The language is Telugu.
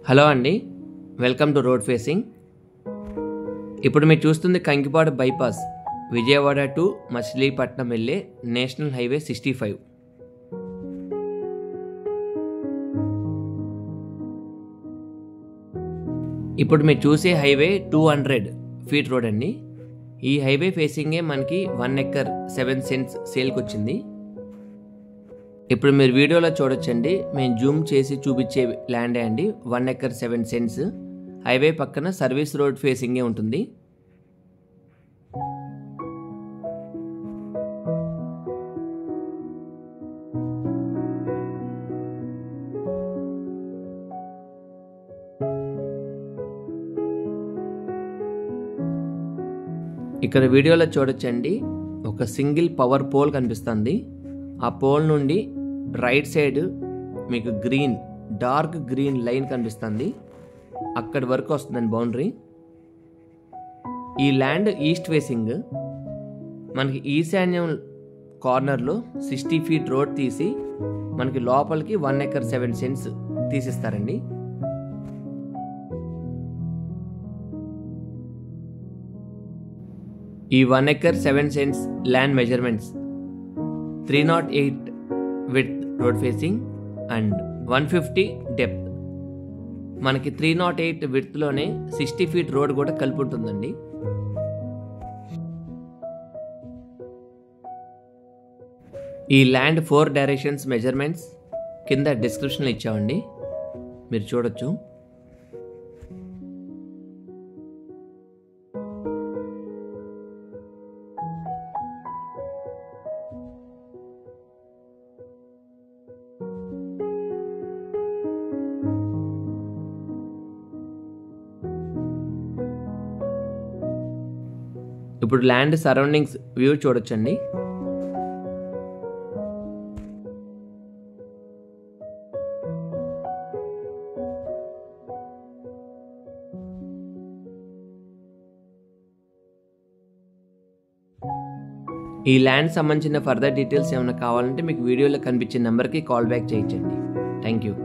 హలో అండి, వెల్కమ్ టు రోడ్ ఫేసింగ్. ఇప్పుడు మీరు చూస్తుంది కంకిపాడు బైపాస్, విజయవాడ టు మచిలీపట్నం వెళ్ళే నేషనల్ హైవే 65. ఇప్పుడు మీరు చూసే హైవే 200 ఫీట్ రోడ్ అండి. ఈ హైవే ఫేసింగే మనకి 1 ఎకర్ 7 సెంట్స్ సేల్కి వచ్చింది. ఇప్పుడు మీరు వీడియోలో చూడొచ్చండి, మేము జూమ్ చేసి చూపించే ల్యాండే అండి. 1 ఎకర్ 7 సెంట్స్ హైవే పక్కన సర్వీస్ రోడ్ ఫేసింగే ఉంటుంది. ఇక్కడ వీడియోలో చూడొచ్చండి, ఒక సింగిల్ పవర్ పోల్ కనిపిస్తుంది. ఆ పోల్ నుండి రైట్ సైడ్ మీకు డార్క్ గ్రీన్ లైన్ కనిపిస్తుంది. అక్కడి వరకు వస్తుందండి బౌండరీ. ఈ ల్యాండ్ ఈస్ట్ ఫేసింగ్. మనకి ఈశాన్యం కార్నర్లో 60 ఫీట్ రోడ్ తీసి మనకి లోపలికి 1 ఎకర్ 7 సెంట్స్ తీసిస్తారండి. ఈ 1 acre 7 cents land measurements 308 width road facing and 150 depth. మనకి 308 విడ్త్లోనే 60 ఫీట్ రోడ్ కూడా కలిపి ఉంటుందండి. ఈ ల్యాండ్ 4 డైరెక్షన్స్ మెజర్మెంట్స్ కింద డిస్క్రిప్షన్లో ఇచ్చామండి, మీరు చూడొచ్చు. ఇప్పుడు ల్యాండ్ సరౌండింగ్స్ వ్యూ చూడొచ్చండి. ఈ ల్యాండ్ సంబంధించిన ఫర్దర్ డీటెయిల్స్ ఏమైనా కావాలంటే మీకు వీడియోలో కనిపించే నెంబర్కి కాల్ బ్యాక్ చేయించండి. Thank you.